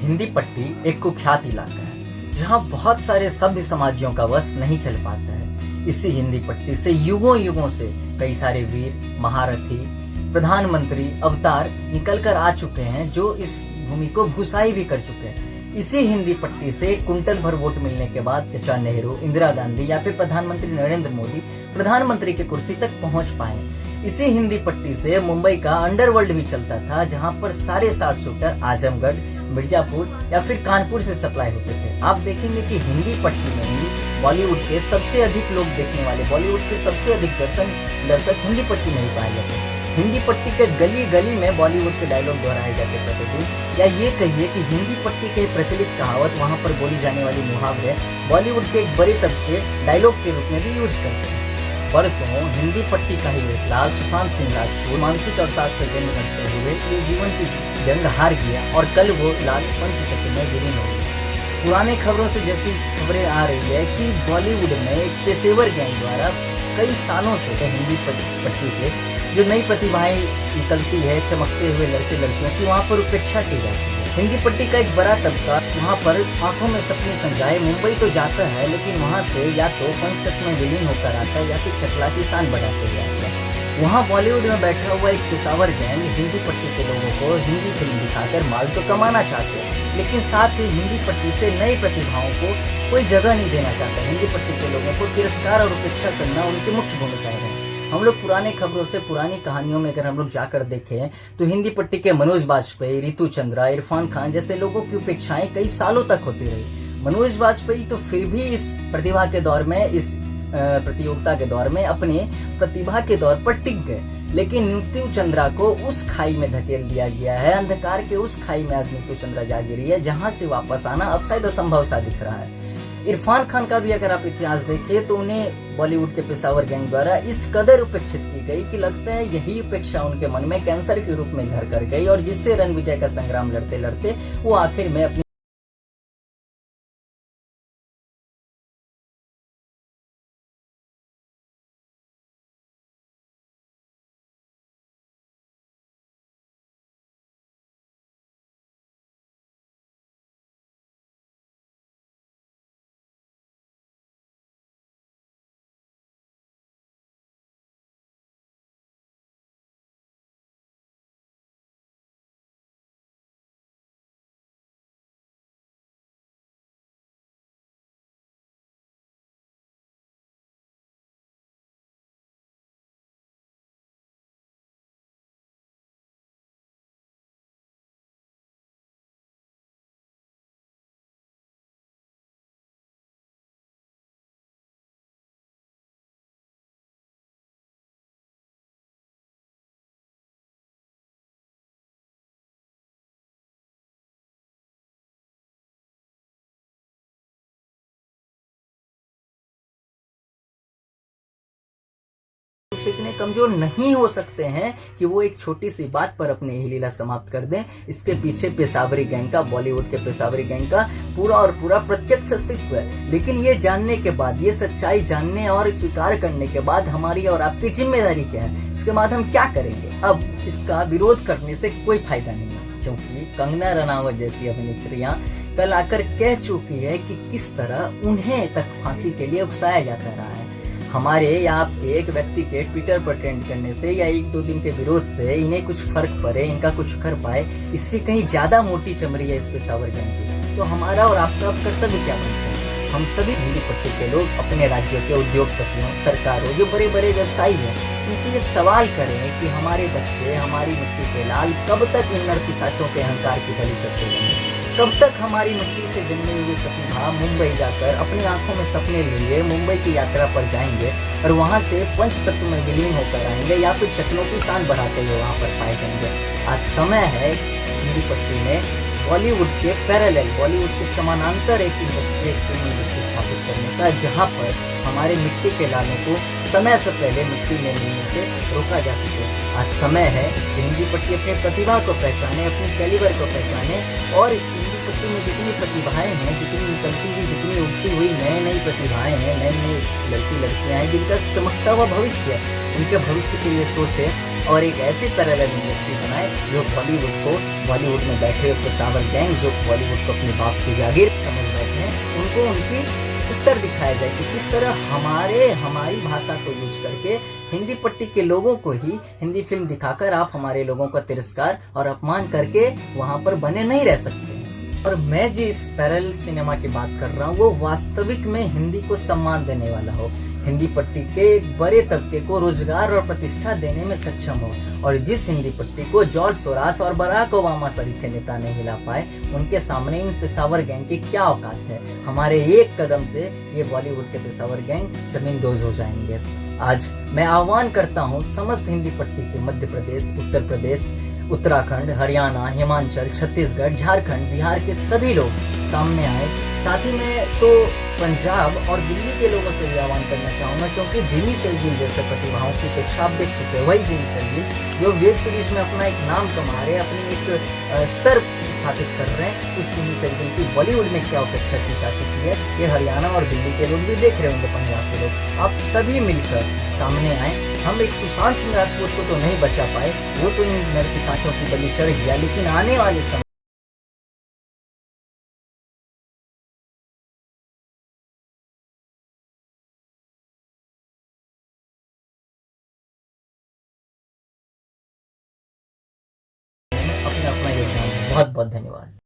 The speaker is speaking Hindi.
हिंदी पट्टी एक कुख्यात इलाका है जहाँ बहुत सारे सभ्य समाजियों का वश नहीं चल पाता है। इसी हिंदी पट्टी से युगों युगों से कई सारे वीर, महारथी, प्रधानमंत्री, अवतार निकल कर आ चुके हैं जो इस भूमि को भूसाई भी कर चुके हैं। इसी हिंदी पट्टी से कुंटल भर वोट मिलने के बाद चाचा नेहरू, इंदिरा गांधी या फिर प्रधानमंत्री नरेंद्र मोदी प्रधानमंत्री की कुर्सी तक पहुंच पाए। इसी हिंदी पट्टी से मुंबई का अंडरवर्ल्ड भी चलता था जहां पर सारे शार्प शूटर आजमगढ़, मिर्जापुर या फिर कानपुर से सप्लाई होते थे। आप देखेंगे कि हिंदी पट्टी में ही बॉलीवुड के सबसे अधिक लोग देखने वाले, बॉलीवुड के सबसे अधिक दर्शक हिंदी पट्टी में ही पाए जाते हैं। हिंदी पट्टी के गली गली में बॉलीवुड के डायलॉग दोहराए जाते प्रतिदिन, या ये कहिए कि हिंदी पट्टी के प्रचलित कहावत, वहाँ पर बोली जाने वाली मुहावरे बॉलीवुड के एक बड़े तबके डायलॉग के रूप में भी यूज करते हैं। वर्षों हिंदी पट्टी का ही एक लाल सुशांत सिंह राजपूत मानसिक अवसाद से जन्म करते हुए ये जीवन की जंग हार गया और कल वो लाल पंचतत्व में विलीन हो गया। पुराने खबरों से जैसी खबरें आ रही है कि बॉलीवुड में एक पेशेवर गैंग द्वारा कई सालों से हिंदी पट्टी से जो नई प्रतिभाएं निकलती है, चमकते हुए लड़के लड़कियों की, वहाँ पर उपेक्षा की जाती है। हिंदी पट्टी का एक बड़ा तबका वहाँ पर आंखों में सपने संजाए मुंबई तो जाता है, लेकिन वहाँ से या तो पंचतत्व में विलीन होकर आता है या फिर चकला की शान बढ़ाते हुए आता है। वहाँ बॉलीवुड में बैठा हुआ एक पेशावर गैंग हिंदी पट्टी के लोगों को हिंदी फिल्म दिखाकर माल तो कमाना चाहते हैं, लेकिन साथ ही हिंदी पट्टी से नई प्रतिभाओं को कोई जगह नहीं देना चाहता। हिंदी पट्टी के लोगों को तिरस्कार और उपेक्षा करना उनकी मुख्य भूमिकाएं हैं। हम लोग पुराने खबरों से, पुरानी कहानियों में अगर हम लोग जाकर देखें तो हिंदी पट्टी के मनोज बाजपेयी, रितु चंद्रा, इरफान खान जैसे लोगों की उपेक्षाएं कई सालों तक होती रही। मनोज बाजपेयी तो फिर भी इस प्रतिभा के दौर में, इस प्रतियोगिता के दौर में अपने प्रतिभा के दौर पर टिक गए, लेकिन नीतू चंद्रा को उस खाई में धकेल दिया गया है। अंधकार के उस खाई में आज नीतू चंद्रा जा गिरी है जहां से वापस आना अब शायद असंभव सा दिख रहा है। इरफान खान का भी अगर आप इतिहास देखें तो उन्हें बॉलीवुड के पेशावर गैंग द्वारा इस कदर उपेक्षित की गई कि लगता है यही उपेक्षा उनके मन में कैंसर के रूप में घर कर गई और जिससे रणविजय का संग्राम लड़ते लड़ते वो आखिर में अपनी इतने कमजोर नहीं हो सकते हैं कि वो एक छोटी सी बात पर अपनी ही लीला समाप्त कर दें। इसके पीछे पेशावरी गैंग का, बॉलीवुड के पेशावरी गैंग का पूरा और पूरा प्रत्यक्ष अस्तित्व है। लेकिन ये जानने के बाद, ये सच्चाई जानने और स्वीकार करने के बाद हमारी और आपकी जिम्मेदारी क्या है, इसके बाद हम क्या करेंगे? अब इसका विरोध करने से कोई फायदा नहीं है, क्योंकि कंगना रनावत जैसी अभिनेत्रियां कल आकर कह चुकी है कि किस तरह उन्हें तक फांसी के लिए उकसाया जाता रहा है। हमारे या आपके एक व्यक्ति के ट्विटर पर ट्रेंड करने से या एक दो दिन के विरोध से इन्हें कुछ फर्क पड़े, इनका कुछ कर पाए, इससे कहीं ज्यादा मोटी चमड़ी है इस पेशावर गैंग की। तो हमारा और आपका अब कर्तव्य क्या बनता है? हम सभी हिंदी पट्टी के लोग अपने राज्यों के उद्योगपतियों, सरकारों, जो बड़े बड़े व्यवसायी हैं, उनसे ये सवाल करें कि हमारे बच्चे, हमारी मिट्टी के लाल कब तक इन नर पिशाचों के अहंकार की बलि चढ़ते रहेंगे? कब तक हमारी मिट्टी से जन्मे हुए प्रतिभा मुंबई जाकर अपनी आंखों में सपने लिए मुंबई की यात्रा पर जाएंगे और वहां से पंचतत्व में विलीन होकर आएंगे या फिर चकलों की शान बढ़ाते हुए वहां पर पाए जाएंगे? आज समय है हिंदी पट्टी में बॉलीवुड के पैरेलल, बॉलीवुड के समानांतर एक इंडस्ट्री, एक फिल्म इंडस्ट्री स्थापित करने का, जहां पर हमारे मिट्टी के लालों को समय से पहले मिट्टी में मिलने से रोका जा सके। आज समय है कि हिंदी पट्टी अपनी प्रतिभा को पहचाने, अपनी कैलिबर को पहचाने और हिंदी पट्टी पट्टी में जितनी प्रतिभाएं हैं, जितनी निकलती हुई, जितनी उठती हुई नई प्रतिभाएं हैं, नई लड़की लड़कियां हैं जिनका चमकता हुआ भविष्य है, उनके भविष्य के लिए सोचे और एक ऐसी पैरेलल इंडस्ट्री बनाए जो बॉलीवुड में बैठे हुए पेशावर गैंग जो बॉलीवुड को अपने बाप की जागीर समझ बैठे हैं, उनको उनकी स्तर दिखाया जाए कि किस तरह हमारी भाषा को यूज करके हिंदी पट्टी के लोगों को ही हिंदी फिल्म दिखाकर आप हमारे लोगों का तिरस्कार और अपमान करके वहां पर बने नहीं रह सकते। और मैं जिस पैरेलल सिनेमा की बात कर रहा हूँ वो वास्तविक में हिंदी को सम्मान देने वाला हो, हिंदी पट्टी के एक बड़े तबके को रोजगार और प्रतिष्ठा देने में सक्षम हो, और जिस हिंदी पट्टी को जॉर्ज सोरास और बराक ओबामा सरीखे नेता नहीं हिला पाए, उनके सामने इन पेशावर गैंग की क्या औकात है। हमारे एक कदम से ये बॉलीवुड के पेशावर गैंग जमीन दोज हो जाएंगे। आज मैं आह्वान करता हूँ समस्त हिंदी पट्टी के मध्य प्रदेश, उत्तर प्रदेश, उत्तराखंड, हरियाणा, हिमाचल, छत्तीसगढ़, झारखंड, बिहार के सभी लोग सामने आए। साथ ही मैं तो पंजाब और दिल्ली के लोगों से भी आह्वान करना चाहूँगा, क्योंकि जिमी सेलगिल जैसे प्रतिभाओं की उपेक्षा आप देख चुके हैं। वही जिमी सेलगिल जो वेब सीरीज में अपना एक नाम कमा रहे हैं, अपनी एक स्तर स्थापित कर रहे हैं, उस जिमी सेलगिल की बॉलीवुड में क्या उपेक्षा की जा चुकी है ये हरियाणा और दिल्ली के लोग भी देख रहे होंगे, पंजाब के लोग। आप सभी मिलकर सामने आए। हम एक सुशांत सिंह राजपूत को तो नहीं बचा पाए, वो तो इन नरपिशाचों की बलि चढ़ गया, लेकिन आने वाले समय अपना योगदान। बहुत बहुत धन्यवाद।